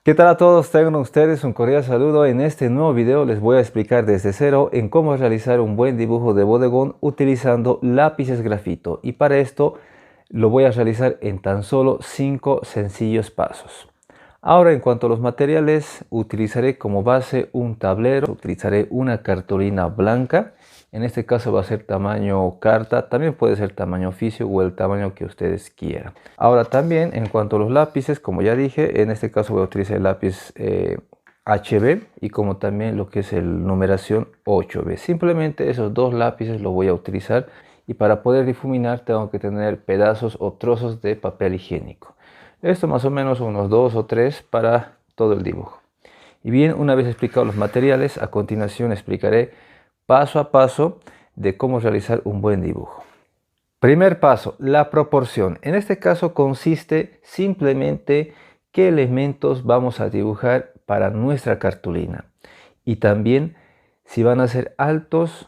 ¿Qué tal a todos? Tengan ustedes un cordial saludo. En este nuevo video les voy a explicar desde cero en cómo realizar un buen dibujo de bodegón utilizando lápices grafito. Y para esto lo voy a realizar en tan solo 5 sencillos pasos. Ahora, en cuanto a los materiales, utilizaré como base un tablero, utilizaré una cartulina blanca. En este caso va a ser tamaño carta, también puede ser tamaño oficio o el tamaño que ustedes quieran. Ahora también en cuanto a los lápices, como ya dije, en este caso voy a utilizar el lápiz HB y como también lo que es el numeración 8B. Simplemente esos dos lápices los voy a utilizar y para poder difuminar tengo que tener pedazos o trozos de papel higiénico. Esto más o menos unos 2 o 3 para todo el dibujo. Y bien, una vez explicados los materiales, a continuación explicaré paso a paso de cómo realizar un buen dibujo. Primer paso, la proporción. En este caso consiste simplemente qué elementos vamos a dibujar para nuestra cartulina y también si van a ser altos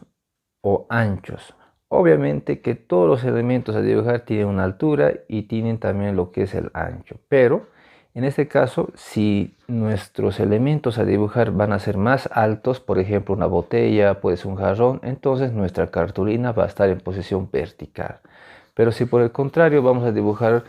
o anchos. Obviamente que todos los elementos a dibujar tienen una altura y tienen también lo que es el ancho, pero en este caso, si nuestros elementos a dibujar van a ser más altos, por ejemplo una botella, puede ser un jarrón, entonces nuestra cartulina va a estar en posición vertical. Pero si por el contrario vamos a dibujar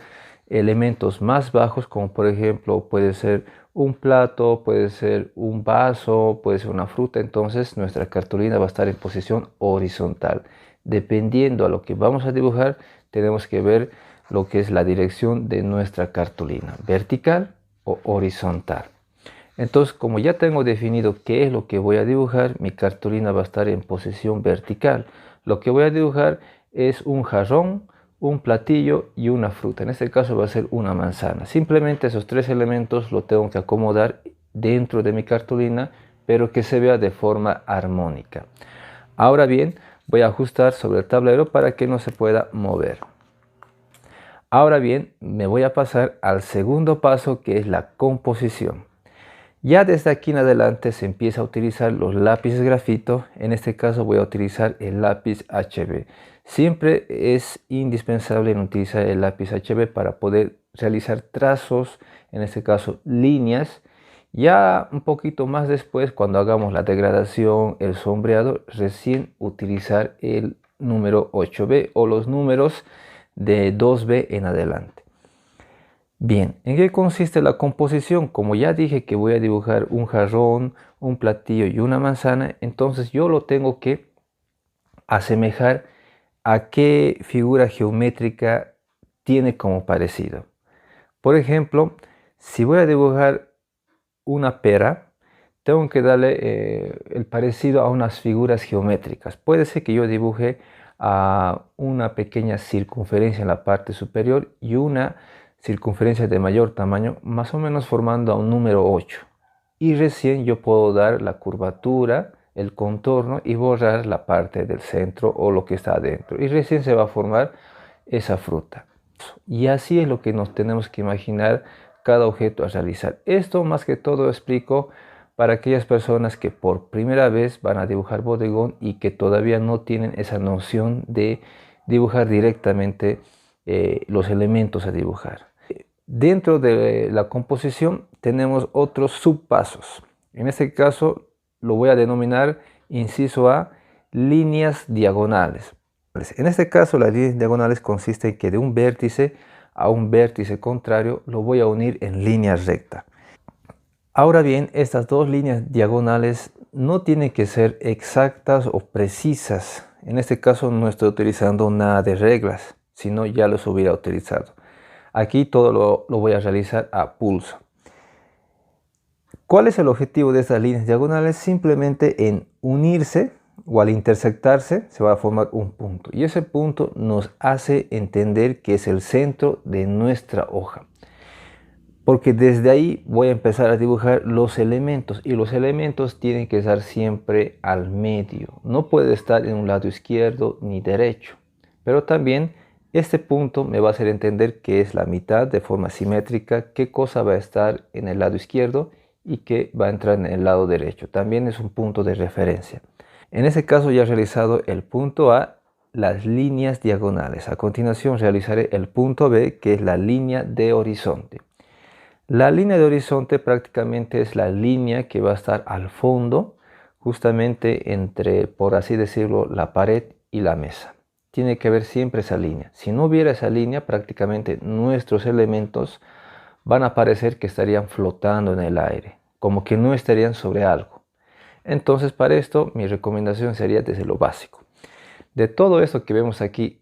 elementos más bajos, como por ejemplo puede ser un plato, puede ser un vaso, puede ser una fruta, entonces nuestra cartulina va a estar en posición horizontal. Dependiendo a lo que vamos a dibujar, tenemos que ver lo que es la dirección de nuestra cartulina, vertical o horizontal. Entonces, como ya tengo definido qué es lo que voy a dibujar, mi cartulina va a estar en posición vertical. Lo que voy a dibujar es un jarrón, un platillo y una fruta. En este caso va a ser una manzana. Simplemente esos tres elementos lo tengo que acomodar dentro de mi cartulina, pero que se vea de forma armónica. Ahora bien, voy a ajustar sobre el tablero para que no se pueda mover. Ahora bien, me voy a pasar al segundo paso, que es la composición. Ya desde aquí en adelante se empieza a utilizar los lápices grafito. En este caso voy a utilizar el lápiz HB. Siempre es indispensable utilizar el lápiz HB para poder realizar trazos, en este caso líneas. Ya un poquito más después, cuando hagamos la degradación, el sombreado, recién utilizar el número 8B o los números de 2B en adelante. Bien, ¿en qué consiste la composición? Como ya dije que voy a dibujar un jarrón, un platillo y una manzana, entonces yo lo tengo que asemejar a qué figura geométrica tiene como parecido. Por ejemplo, si voy a dibujar una pera, tengo que darle el parecido a unas figuras geométricas. Puede ser que yo dibuje una pequeña circunferencia en la parte superior y una circunferencia de mayor tamaño, más o menos formando a un número 8. Y recién yo puedo dar la curvatura, el contorno y borrar la parte del centro o lo que está adentro. Y recién se va a formar esa fruta. Y así es lo que nos tenemos que imaginar cada objeto a realizar. Esto más que todo explico para aquellas personas que por primera vez van a dibujar bodegón y que todavía no tienen esa noción de dibujar directamente los elementos a dibujar. Dentro de la composición tenemos otros subpasos. En este caso lo voy a denominar inciso A, líneas diagonales. En este caso las líneas diagonales consiste en que de un vértice a un vértice contrario lo voy a unir en línea recta. Ahora bien, estas dos líneas diagonales no tienen que ser exactas o precisas. En este caso no estoy utilizando nada de reglas, sino ya los hubiera utilizado. Aquí todo lo voy a realizar a pulso. ¿Cuál es el objetivo de estas líneas diagonales? Simplemente en unirse o al intersectarse se va a formar un punto. Y ese punto nos hace entender que es el centro de nuestra hoja. Porque desde ahí voy a empezar a dibujar los elementos y los elementos tienen que estar siempre al medio. No puede estar en un lado izquierdo ni derecho. Pero también este punto me va a hacer entender que es la mitad de forma simétrica, qué cosa va a estar en el lado izquierdo y qué va a entrar en el lado derecho. También es un punto de referencia. En este caso ya he realizado el punto A, las líneas diagonales. A continuación realizaré el punto B, que es la línea de horizonte. La línea de horizonte prácticamente es la línea que va a estar al fondo, justamente entre, por así decirlo, la pared y la mesa. Tiene que haber siempre esa línea. Si no hubiera esa línea, prácticamente nuestros elementos van a parecer que estarían flotando en el aire, como que no estarían sobre algo. Entonces, para esto, mi recomendación sería desde lo básico. De todo esto que vemos aquí,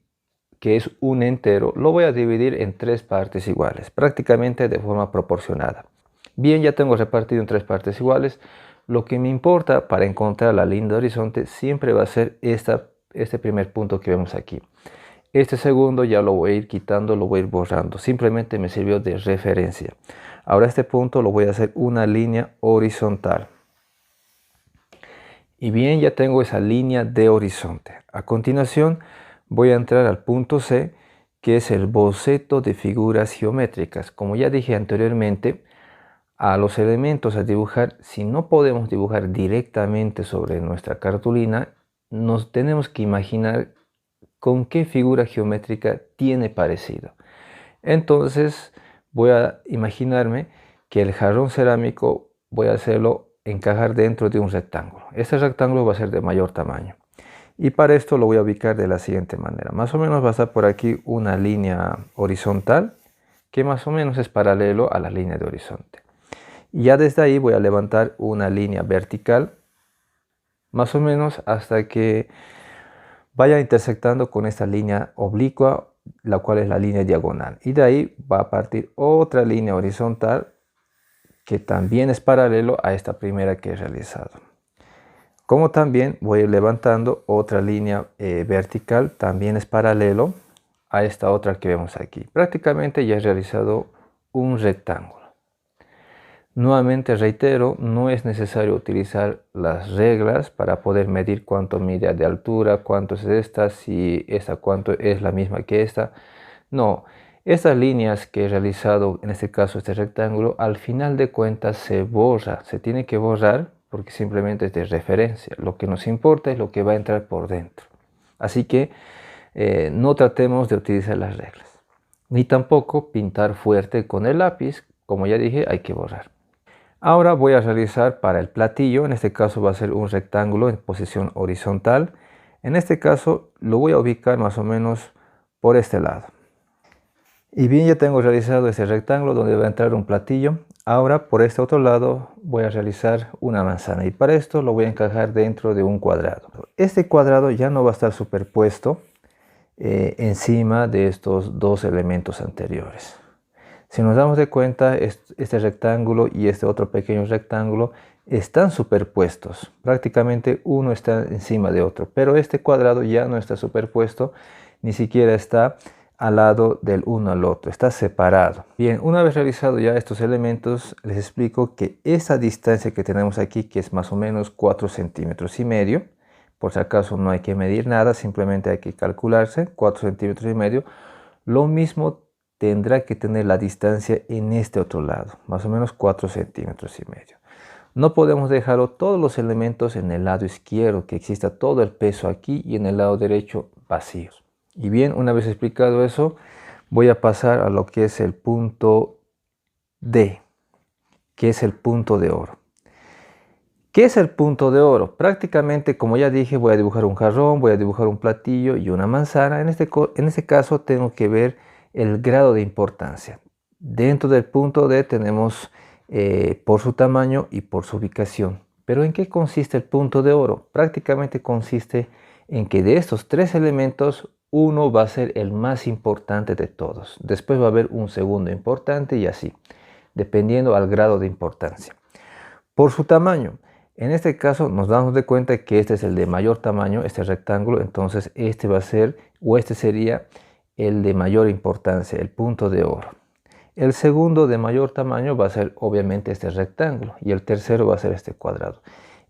que es un entero, lo voy a dividir en tres partes iguales, prácticamente de forma proporcionada. Bien, ya tengo repartido en tres partes iguales. Lo que me importa para encontrar la línea de horizonte siempre va a ser este primer punto que vemos aquí. Este segundo ya lo voy a ir quitando, lo voy a ir borrando. Simplemente me sirvió de referencia. Ahora este punto lo voy a hacer una línea horizontal. Y bien, ya tengo esa línea de horizonte. A continuación voy a entrar al punto C, que es el boceto de figuras geométricas. Como ya dije anteriormente, a los elementos a dibujar, si no podemos dibujar directamente sobre nuestra cartulina, nos tenemos que imaginar con qué figura geométrica tiene parecido. Entonces voy a imaginarme que el jarrón cerámico voy a hacerlo encajar dentro de un rectángulo. Este rectángulo va a ser de mayor tamaño. Y para esto lo voy a ubicar de la siguiente manera. Más o menos va a estar por aquí una línea horizontal que más o menos es paralelo a la línea de horizonte. Y ya desde ahí voy a levantar una línea vertical más o menos hasta que vaya intersectando con esta línea oblicua, la cual es la línea diagonal. Y de ahí va a partir otra línea horizontal que también es paralelo a esta primera que he realizado. Como también voy a ir levantando otra línea vertical, también es paralelo a esta otra que vemos aquí. Prácticamente ya he realizado un rectángulo. Nuevamente reitero, no es necesario utilizar las reglas para poder medir cuánto mide de altura, cuánto es esta, si esta cuánto es la misma que esta. No, estas líneas que he realizado, en este caso este rectángulo, al final de cuentas se borra, se tiene que borrar porque simplemente es de referencia. Lo que nos importa es lo que va a entrar por dentro. Así que no tratemos de utilizar las reglas. Ni tampoco pintar fuerte con el lápiz, como ya dije, hay que borrar. Ahora voy a realizar para el platillo, en este caso va a ser un rectángulo en posición horizontal. En este caso lo voy a ubicar más o menos por este lado. Y bien, ya tengo realizado este rectángulo donde va a entrar un platillo. Ahora por este otro lado voy a realizar una manzana y para esto lo voy a encajar dentro de un cuadrado. Este cuadrado ya no va a estar superpuesto encima de estos dos elementos anteriores. Si nos damos de cuenta, este rectángulo y este otro pequeño rectángulo están superpuestos. Prácticamente uno está encima de otro, pero este cuadrado ya no está superpuesto, ni siquiera está al lado del uno al otro, está separado. Bien, una vez realizado ya estos elementos, les explico que esa distancia que tenemos aquí, que es más o menos 4,5 centímetros, por si acaso no hay que medir nada, simplemente hay que calcularse 4,5 centímetros, lo mismo tendrá que tener la distancia en este otro lado, más o menos 4,5 centímetros. No podemos dejarlo todos los elementos en el lado izquierdo, que exista todo el peso aquí, y en el lado derecho vacíos. Y bien, una vez explicado eso, voy a pasar a lo que es el punto D, que es el punto de oro. ¿Qué es el punto de oro? Prácticamente, como ya dije, voy a dibujar un jarrón, voy a dibujar un platillo y una manzana. En este caso tengo que ver el grado de importancia. Dentro del punto D tenemos por su tamaño y por su ubicación. Pero ¿en qué consiste el punto de oro? Prácticamente consiste en que de estos tres elementos, uno va a ser el más importante de todos. Después va a haber un segundo importante y así, dependiendo al grado de importancia. Por su tamaño. En este caso nos damos de cuenta que este es el de mayor tamaño, este rectángulo, entonces este va a ser, o este sería el de mayor importancia, el punto de oro. El segundo de mayor tamaño va a ser obviamente este rectángulo y el tercero va a ser este cuadrado.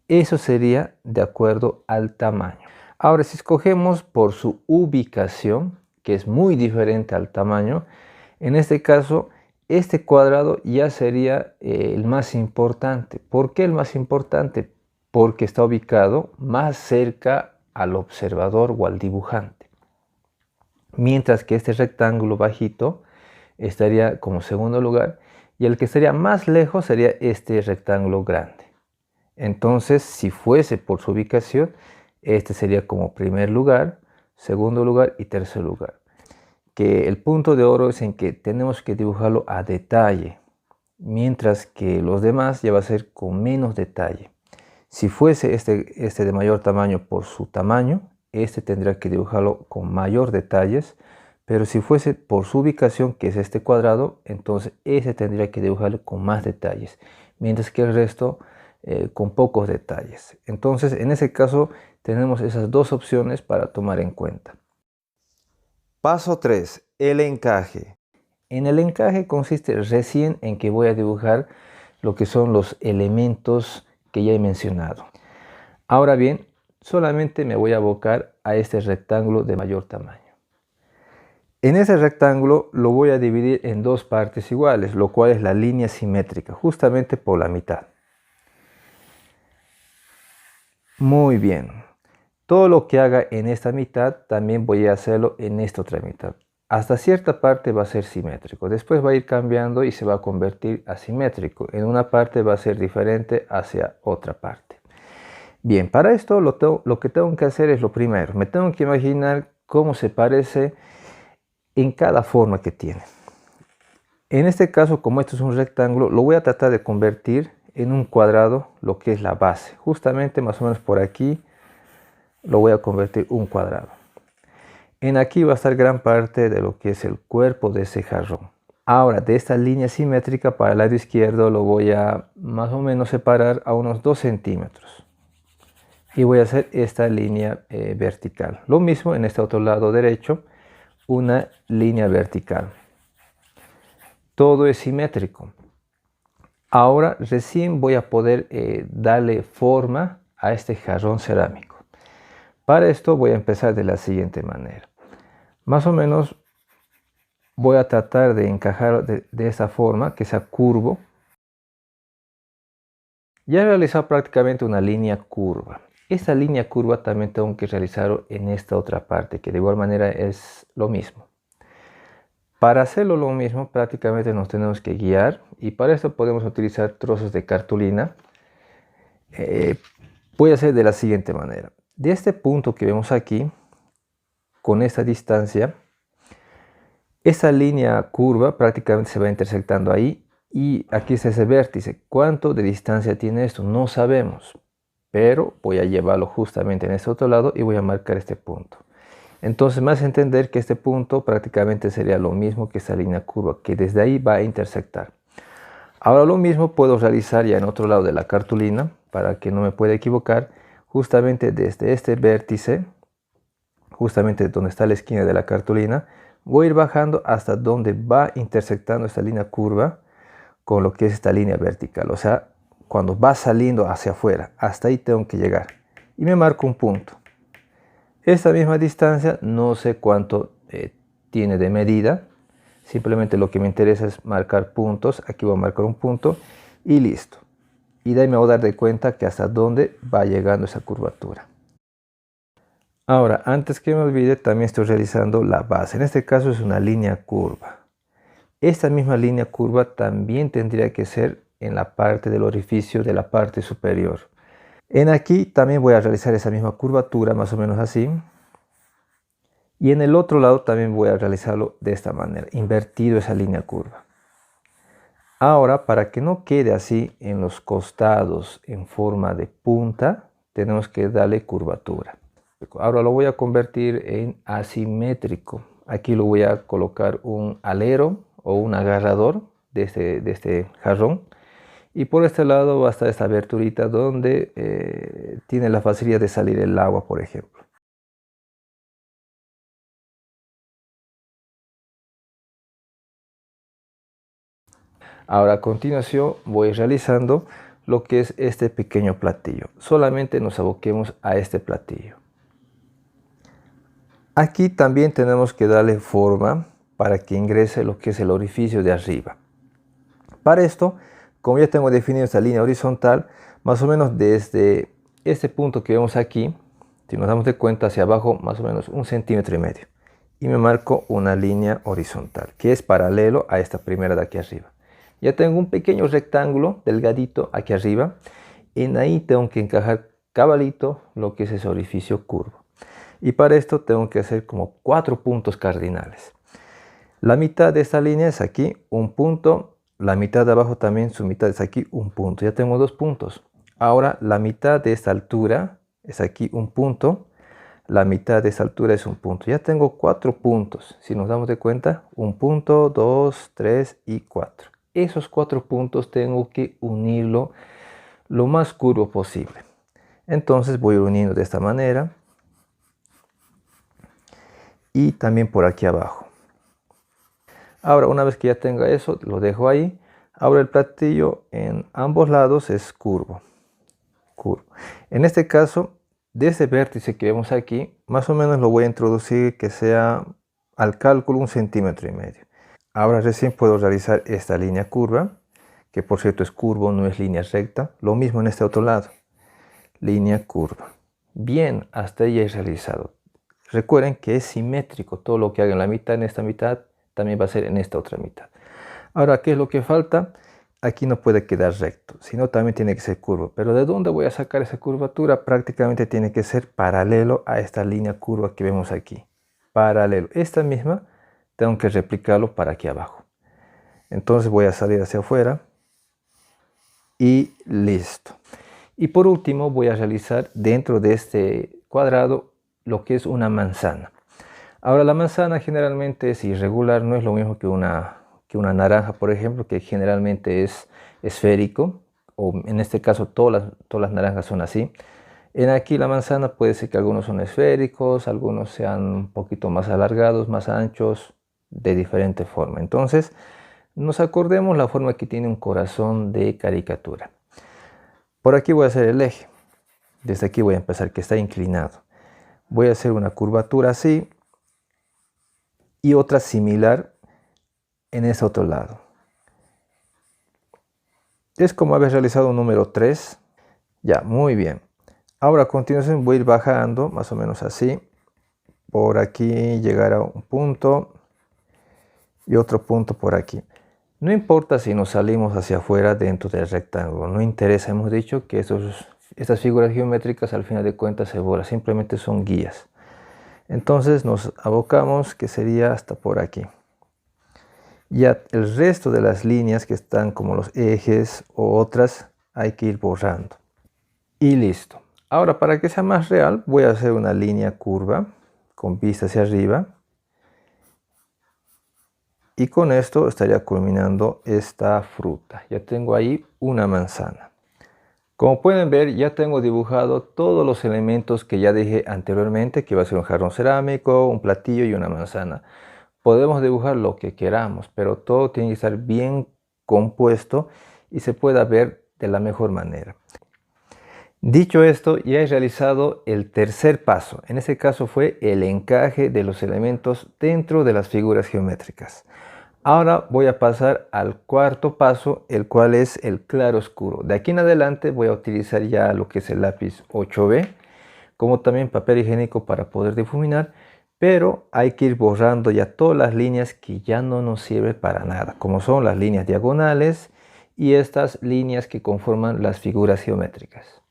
Eso sería de acuerdo al tamaño. Ahora, si escogemos por su ubicación, que es muy diferente al tamaño, en este caso este cuadrado ya sería el más importante. ¿Por qué el más importante? Porque está ubicado más cerca al observador o al dibujante. Mientras que este rectángulo bajito estaría como segundo lugar y el que estaría más lejos sería este rectángulo grande. Entonces, si fuese por su ubicación, este sería como primer lugar, segundo lugar y tercer lugar. Que el punto de oro es en que tenemos que dibujarlo a detalle, mientras que los demás ya va a ser con menos detalle. Si fuese este de mayor tamaño por su tamaño, este tendría que dibujarlo con mayor detalles, pero si fuese por su ubicación, que es este cuadrado, entonces ese tendría que dibujarlo con más detalles, mientras que el resto con pocos detalles. Entonces, en ese caso, tenemos esas dos opciones para tomar en cuenta. Paso 3. El encaje. En el encaje consiste recién en que voy a dibujar lo que son los elementos que ya he mencionado. Ahora bien, solamente me voy a abocar a este rectángulo de mayor tamaño. En ese rectángulo lo voy a dividir en dos partes iguales, lo cual es la línea simétrica, justamente por la mitad. Muy bien. Todo lo que haga en esta mitad también voy a hacerlo en esta otra mitad. Hasta cierta parte va a ser simétrico. Después va a ir cambiando y se va a convertir a simétrico. En una parte va a ser diferente hacia otra parte. Bien, para esto lo que tengo que hacer es lo primero. Me tengo que imaginar cómo se parece en cada forma que tiene. En este caso, como esto es un rectángulo, lo voy a tratar de convertir en un cuadrado, lo que es la base. Justamente más o menos por aquí lo voy a convertir un cuadrado. En aquí va a estar gran parte de lo que es el cuerpo de ese jarrón. Ahora, de esta línea simétrica para el lado izquierdo lo voy a más o menos separar a unos 2 centímetros. Y voy a hacer esta línea vertical. Lo mismo en este otro lado derecho, una línea vertical. Todo es simétrico. Ahora recién voy a poder darle forma a este jarrón cerámico. Para esto voy a empezar de la siguiente manera. Más o menos voy a tratar de encajar de esa forma, que sea curvo. Ya he realizado prácticamente una línea curva. Esta línea curva también tengo que realizarlo en esta otra parte, que de igual manera es lo mismo. Para hacerlo lo mismo, prácticamente nos tenemos que guiar y para esto podemos utilizar trozos de cartulina. Voy a hacer de la siguiente manera. De este punto que vemos aquí, con esta distancia, esta línea curva prácticamente se va intersectando ahí y aquí está ese vértice. ¿Cuánto de distancia tiene esto? No sabemos, pero voy a llevarlo justamente en este otro lado y voy a marcar este punto. Entonces me hace entender que este punto prácticamente sería lo mismo que esta línea curva, que desde ahí va a intersectar. Ahora lo mismo puedo realizar ya en otro lado de la cartulina, para que no me pueda equivocar, justamente desde este vértice, justamente donde está la esquina de la cartulina, voy a ir bajando hasta donde va intersectando esta línea curva con lo que es esta línea vertical. O sea, cuando va saliendo hacia afuera, hasta ahí tengo que llegar. Y me marco un punto. Esta misma distancia no sé cuánto tiene de medida, simplemente lo que me interesa es marcar puntos. Aquí voy a marcar un punto y listo. Y de ahí me voy a dar de cuenta que hasta dónde va llegando esa curvatura. Ahora, antes que me olvide, también estoy realizando la base. En este caso es una línea curva. Esta misma línea curva también tendría que ser en la parte del orificio de la parte superior. En aquí también voy a realizar esa misma curvatura, más o menos así. Y en el otro lado también voy a realizarlo de esta manera, invertido esa línea curva. Ahora, para que no quede así en los costados en forma de punta, tenemos que darle curvatura. Ahora lo voy a convertir en asimétrico. Aquí lo voy a colocar un alero o un agarrador de este jarrón. Y por este lado va a estar esta aberturita donde tiene la facilidad de salir el agua, por ejemplo. Ahora a continuación voy realizando lo que es este pequeño platillo. Solamente nos aboquemos a este platillo. Aquí también tenemos que darle forma para que ingrese lo que es el orificio de arriba. Para esto, como ya tengo definido esta línea horizontal, más o menos desde este punto que vemos aquí, si nos damos de cuenta hacia abajo, más o menos 1,5 centímetros. Y me marco una línea horizontal, que es paralelo a esta primera de aquí arriba. Ya tengo un pequeño rectángulo delgadito aquí arriba. En ahí tengo que encajar cabalito lo que es ese orificio curvo. Y para esto tengo que hacer como 4 puntos cardinales. La mitad de esta línea es aquí, un punto. La mitad de abajo también, su mitad es aquí, un punto. Ya tengo 2 puntos. Ahora la mitad de esta altura es aquí un punto. La mitad de esta altura es un punto. Ya tengo 4 puntos. Si nos damos de cuenta, un punto, 2, 3 y 4. Esos 4 puntos tengo que unirlo lo más curvo posible. Entonces voy uniendo de esta manera. Y también por aquí abajo. Ahora, una vez que ya tenga eso, lo dejo ahí. Ahora el platillo en ambos lados es curvo. En este caso, de ese vértice que vemos aquí, más o menos lo voy a introducir que sea al cálculo 1,5 centímetros. Ahora recién puedo realizar esta línea curva, que por cierto es curvo, no es línea recta. Lo mismo en este otro lado. Línea curva. Bien, hasta ahí he realizado. Recuerden que es simétrico. Todo lo que haga en la mitad, en esta mitad, también va a ser en esta otra mitad. Ahora, ¿qué es lo que falta? Aquí no puede quedar recto, sino también tiene que ser curvo. Pero ¿de dónde voy a sacar esa curvatura? Prácticamente tiene que ser paralelo a esta línea curva que vemos aquí. Paralelo. Esta misma tengo que replicarlo para aquí abajo. Entonces voy a salir hacia afuera. Y listo. Y por último voy a realizar dentro de este cuadrado lo que es una manzana. Ahora la manzana generalmente es irregular, no es lo mismo que una naranja, por ejemplo, que generalmente es esférico, o en este caso todas las naranjas son así. En aquí la manzana puede ser que algunos son esféricos, algunos sean un poquito más alargados, más anchos, de diferente forma. Entonces, nos acordemos la forma que tiene un corazón de caricatura. Por aquí voy a hacer el eje. Desde aquí voy a empezar, que está inclinado. Voy a hacer una curvatura así y otra similar en ese otro lado. Es como haber realizado un número 3. Ya, muy bien. Ahora a continuación voy a ir bajando, más o menos así. Por aquí llegar a un punto y otro punto por aquí. No importa si nos salimos hacia afuera dentro del rectángulo, no interesa, hemos dicho que estas figuras geométricas al final de cuentas se borran, simplemente son guías. Entonces nos abocamos que sería hasta por aquí. Ya el resto de las líneas que están como los ejes o otras hay que ir borrando. Y listo. Ahora para que sea más real voy a hacer una línea curva con vista hacia arriba. Y con esto estaría culminando esta fruta. Ya tengo ahí una manzana. Como pueden ver, ya tengo dibujado todos los elementos que ya dije anteriormente, que va a ser un jarrón cerámico, un platillo y una manzana. Podemos dibujar lo que queramos, pero todo tiene que estar bien compuesto y se pueda ver de la mejor manera. Dicho esto, ya he realizado el tercer paso. En este caso fue el encaje de los elementos dentro de las figuras geométricas. Ahora voy a pasar al cuarto paso, el cual es el claro oscuro. De aquí en adelante voy a utilizar ya lo que es el lápiz 8B, como también papel higiénico para poder difuminar, pero hay que ir borrando ya todas las líneas que ya no nos sirven para nada, como son las líneas diagonales y estas líneas que conforman las figuras geométricas.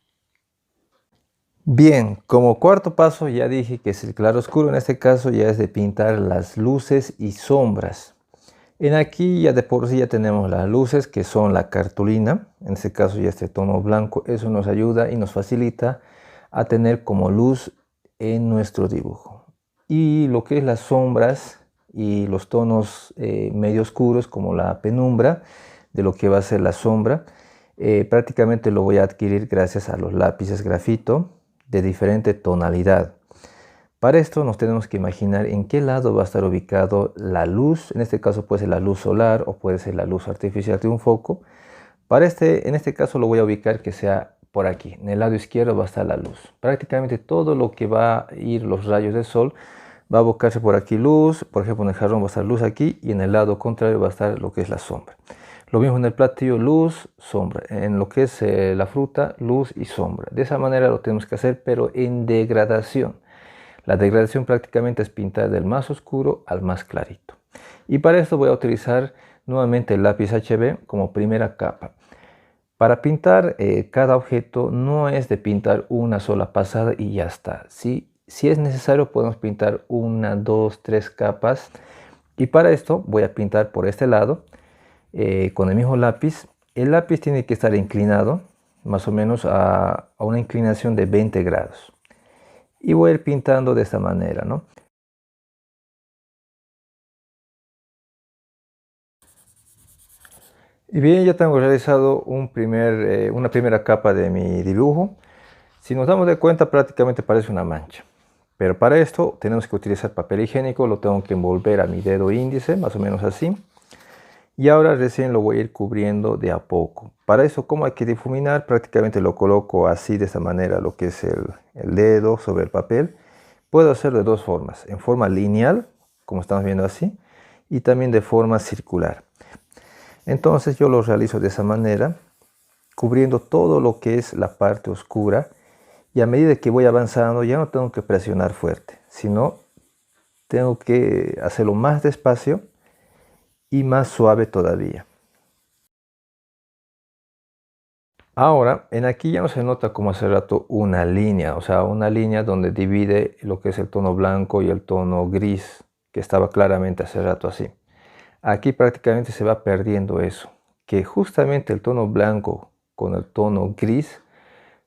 Bien, como cuarto paso ya dije que es el claro oscuro, en este caso ya es de pintar las luces y sombras. En aquí ya de por sí ya tenemos las luces que son la cartulina, en este caso ya este tono blanco, eso nos ayuda y nos facilita a tener como luz en nuestro dibujo. Y lo que es las sombras y los tonos medio oscuros como la penumbra de lo que va a ser la sombra, prácticamente lo voy a adquirir gracias a los lápices grafito de diferente tonalidad. Para esto nos tenemos que imaginar en qué lado va a estar ubicado la luz. En este caso puede ser la luz solar o puede ser la luz artificial de un foco. En este caso lo voy a ubicar que sea por aquí. En el lado izquierdo va a estar la luz. Prácticamente todo lo que va a ir los rayos del sol va a abocarse por aquí luz. Por ejemplo, en el jarrón va a estar luz aquí y en el lado contrario va a estar lo que es la sombra. Lo mismo en el platillo, luz, sombra. En lo que es la fruta, luz y sombra. De esa manera lo tenemos que hacer, pero en degradación. La degradación prácticamente es pintar del más oscuro al más clarito. Y para esto voy a utilizar nuevamente el lápiz HB como primera capa. Para pintar cada objeto no es de pintar una sola pasada y ya está. Si es necesario podemos pintar una, dos, tres capas. Y para esto voy a pintar por este lado con el mismo lápiz. El lápiz tiene que estar inclinado más o menos a una inclinación de 20 grados. Y voy a ir pintando de esta manera, ¿no? Y bien, ya tengo realizado una primera capa de mi dibujo. Si nos damos de cuenta, prácticamente parece una mancha. Pero para esto tenemos que utilizar papel higiénico, lo tengo que envolver a mi dedo índice, más o menos así. Y ahora recién lo voy a ir cubriendo de a poco. Para eso, ¿cómo hay que difuminar? Prácticamente lo coloco así, de esta manera, lo que es el dedo sobre el papel. Puedo hacerlo de dos formas, en forma lineal, como estamos viendo así, y también de forma circular. Entonces yo lo realizo de esa manera, cubriendo todo lo que es la parte oscura, y a medida que voy avanzando ya no tengo que presionar fuerte, sino tengo que hacerlo más despacio y más suave todavía. Ahora, en aquí ya no se nota como hace rato una línea, o sea, una línea donde divide lo que es el tono blanco y el tono gris, que estaba claramente hace rato así. Aquí prácticamente se va perdiendo eso, que justamente el tono blanco con el tono gris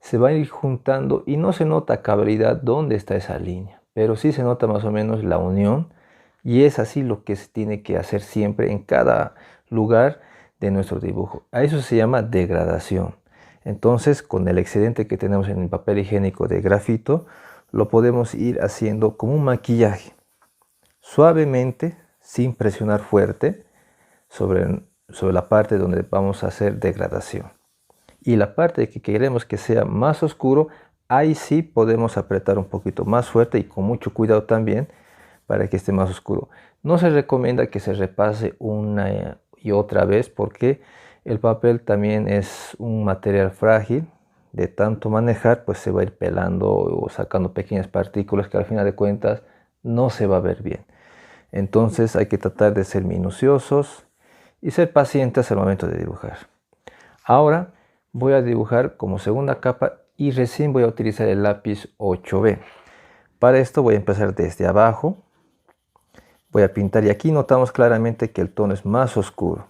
se va a ir juntando y no se nota a cabalidad dónde está esa línea, pero sí se nota más o menos la unión y es así lo que se tiene que hacer siempre en cada lugar de nuestro dibujo. A eso se llama degradación. Entonces, con el excedente que tenemos en el papel higiénico de grafito, lo podemos ir haciendo como un maquillaje, suavemente, sin presionar fuerte, sobre la parte donde vamos a hacer degradación. Y la parte que queremos que sea más oscuro, ahí sí podemos apretar un poquito más fuerte y con mucho cuidado también para que esté más oscuro. No se recomienda que se repase una y otra vez porque el papel también es un material frágil. De tanto manejar, pues se va a ir pelando o sacando pequeñas partículas que al final de cuentas no se va a ver bien. Entonces hay que tratar de ser minuciosos y ser pacientes al momento de dibujar. Ahora voy a dibujar como segunda capa y recién voy a utilizar el lápiz 8B. Para esto voy a empezar desde abajo. Voy a pintar y aquí notamos claramente que el tono es más oscuro.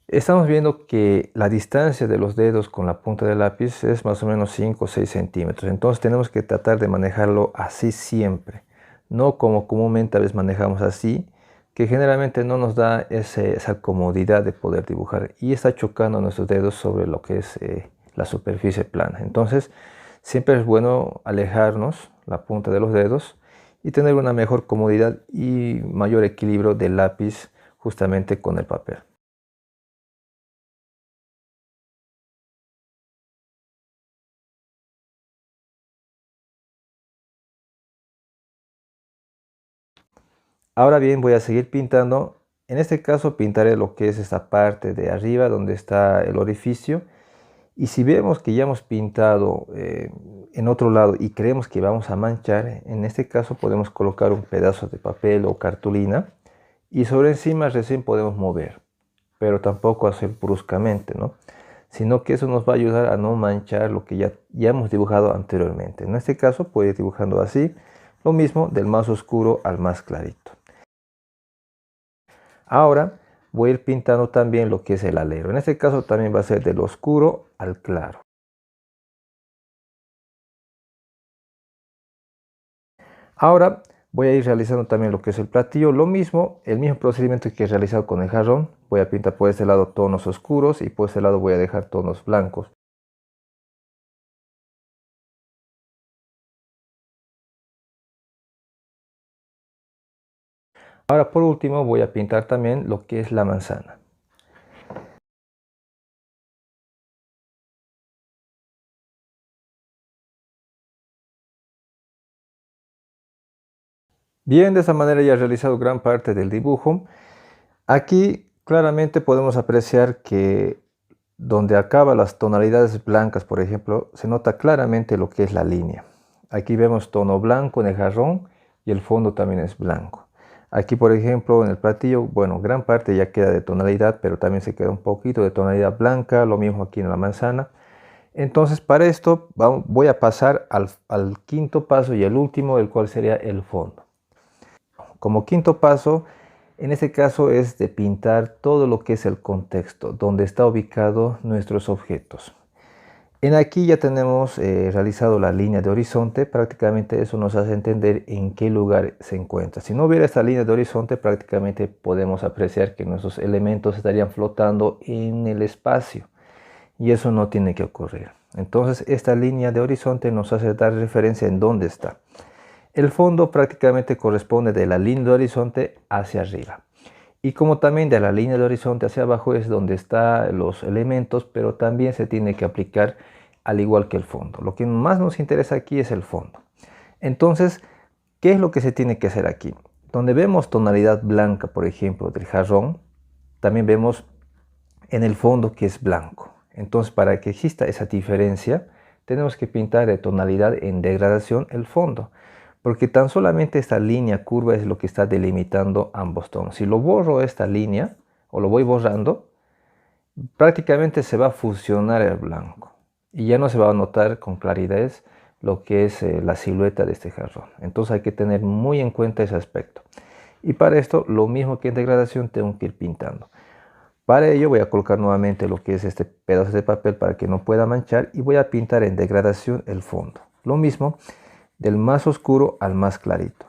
Estamos viendo que la distancia de los dedos con la punta del lápiz es más o menos 5 o 6 centímetros. Entonces tenemos que tratar de manejarlo así siempre. No como comúnmente a veces manejamos así, que generalmente no nos da esa comodidad de poder dibujar y está chocando nuestros dedos sobre lo que es la superficie plana. Entonces siempre es bueno alejarnos la punta de los dedos y tener una mejor comodidad y mayor equilibrio del lápiz justamente con el papel. Ahora bien, voy a seguir pintando. En este caso pintaré lo que es esta parte de arriba donde está el orificio. Y si vemos que ya hemos pintado en otro lado y creemos que vamos a manchar, en este caso podemos colocar un pedazo de papel o cartulina y sobre encima recién podemos mover, pero tampoco hacer bruscamente, ¿no? Sino que eso nos va a ayudar a no manchar lo que ya hemos dibujado anteriormente. En este caso puede ir dibujando así, lo mismo del más oscuro al más clarito. Ahora voy a ir pintando también lo que es el alero. En este caso también va a ser del oscuro al claro. Ahora voy a ir realizando también lo que es el platillo. Lo mismo, el mismo procedimiento que he realizado con el jarrón. Voy a pintar por este lado tonos oscuros y por este lado voy a dejar tonos blancos. Ahora por último voy a pintar también lo que es la manzana. Bien, de esta manera ya he realizado gran parte del dibujo. Aquí claramente podemos apreciar que donde acaba las tonalidades blancas, por ejemplo, se nota claramente lo que es la línea. Aquí vemos tono blanco en el jarrón y el fondo también es blanco. Aquí, por ejemplo, en el platillo, bueno, gran parte ya queda de tonalidad, pero también se queda un poquito de tonalidad blanca, lo mismo aquí en la manzana. Entonces, para esto voy a pasar al quinto paso y el último, el cual sería el fondo. Como quinto paso, en este caso es de pintar todo lo que es el contexto, donde está ubicado nuestros objetos. En aquí ya tenemos realizado la línea de horizonte, prácticamente eso nos hace entender en qué lugar se encuentra. Si no hubiera esta línea de horizonte, prácticamente podemos apreciar que nuestros elementos estarían flotando en el espacio y eso no tiene que ocurrir. Entonces esta línea de horizonte nos hace dar referencia en dónde está. El fondo prácticamente corresponde de la línea de horizonte hacia arriba. Y como también de la línea de horizonte hacia abajo es donde están los elementos, pero también se tiene que aplicar al igual que el fondo. Lo que más nos interesa aquí es el fondo. Entonces, ¿qué es lo que se tiene que hacer aquí? Donde vemos tonalidad blanca, por ejemplo, del jarrón, también vemos en el fondo que es blanco. Entonces, para que exista esa diferencia, tenemos que pintar de tonalidad en degradación el fondo, porque tan solamente esta línea curva es lo que está delimitando ambos tonos. Si lo borro esta línea, o lo voy borrando, prácticamente se va a fusionar el blanco y ya no se va a notar con claridad lo que es la silueta de este jarrón. Entonces hay que tener muy en cuenta ese aspecto. Y para esto, lo mismo que en degradación, tengo que ir pintando. Para ello voy a colocar nuevamente lo que es este pedazo de papel para que no pueda manchar y voy a pintar en degradación el fondo. Lo mismo del más oscuro al más clarito.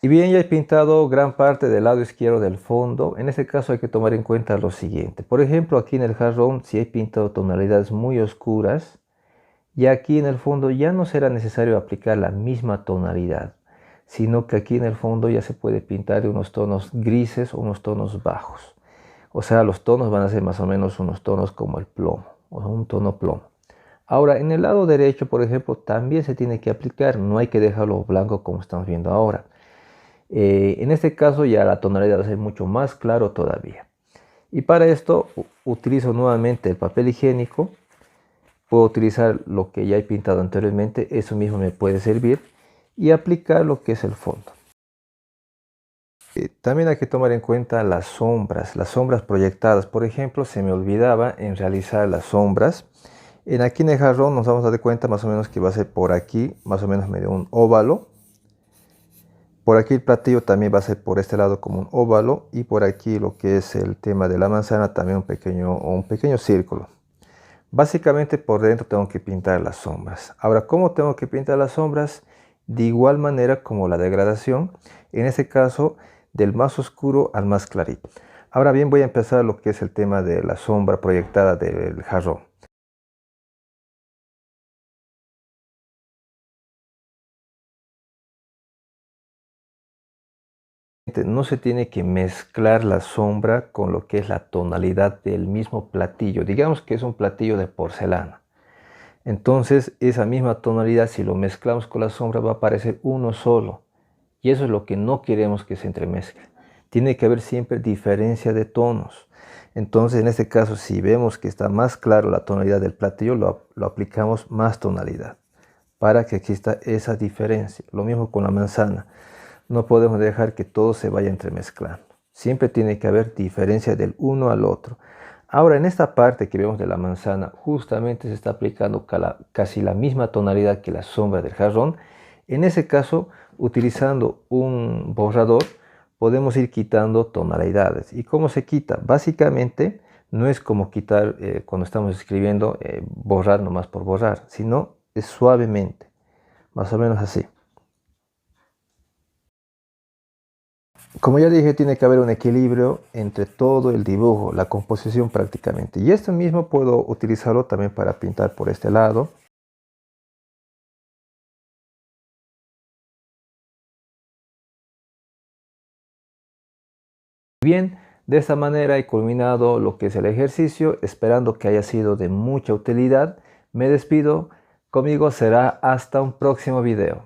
Y bien, ya he pintado gran parte del lado izquierdo del fondo. En este caso hay que tomar en cuenta lo siguiente. Por ejemplo, aquí en el jarrón, si he pintado tonalidades muy oscuras, y aquí en el fondo ya no será necesario aplicar la misma tonalidad, sino que aquí en el fondo ya se puede pintar de unos tonos grises o unos tonos bajos. O sea, los tonos van a ser más o menos unos tonos como el plomo, o un tono plomo. Ahora, en el lado derecho, por ejemplo, también se tiene que aplicar, no hay que dejarlo blanco como estamos viendo ahora. En este caso ya la tonalidad va a ser mucho más claro todavía. Y para esto utilizo nuevamente el papel higiénico. Puedo utilizar lo que ya he pintado anteriormente, eso mismo me puede servir, y aplicar lo que es el fondo. También hay que tomar en cuenta las sombras proyectadas. Por ejemplo, se me olvidaba en realizar las sombras. Aquí en el jarrón nos vamos a dar cuenta más o menos que va a ser por aquí, más o menos medio un óvalo. Por aquí el platillo también va a ser por este lado como un óvalo, y por aquí lo que es el tema de la manzana también un pequeño círculo. Básicamente por dentro tengo que pintar las sombras. Ahora, ¿cómo tengo que pintar las sombras? De igual manera como la degradación, en este caso del más oscuro al más clarito. Ahora bien, voy a empezar lo que es el tema de la sombra proyectada del jarrón. No se tiene que mezclar la sombra con lo que es la tonalidad del mismo platillo. Digamos que es un platillo de porcelana. Entonces esa misma tonalidad, si lo mezclamos con la sombra, va a aparecer uno solo. Y eso es lo que no queremos que se entremezcle. Tiene que haber siempre diferencia de tonos. Entonces en este caso, si vemos que está más claro la tonalidad del platillo, lo aplicamos más tonalidad para que exista esa diferencia. Lo mismo con la manzana. No podemos dejar que todo se vaya entremezclando. Siempre tiene que haber diferencia del uno al otro. Ahora, en esta parte que vemos de la manzana, justamente se está aplicando casi la misma tonalidad que la sombra del jarrón. En ese caso, utilizando un borrador, podemos ir quitando tonalidades. ¿Y cómo se quita? Básicamente, no es como quitar cuando estamos escribiendo, borrar nomás por borrar, sino es suavemente, más o menos así. Como ya dije, tiene que haber un equilibrio entre todo el dibujo, la composición prácticamente. Y esto mismo puedo utilizarlo también para pintar por este lado. Bien, de esta manera he culminado lo que es el ejercicio, esperando que haya sido de mucha utilidad. Me despido, conmigo será hasta un próximo video.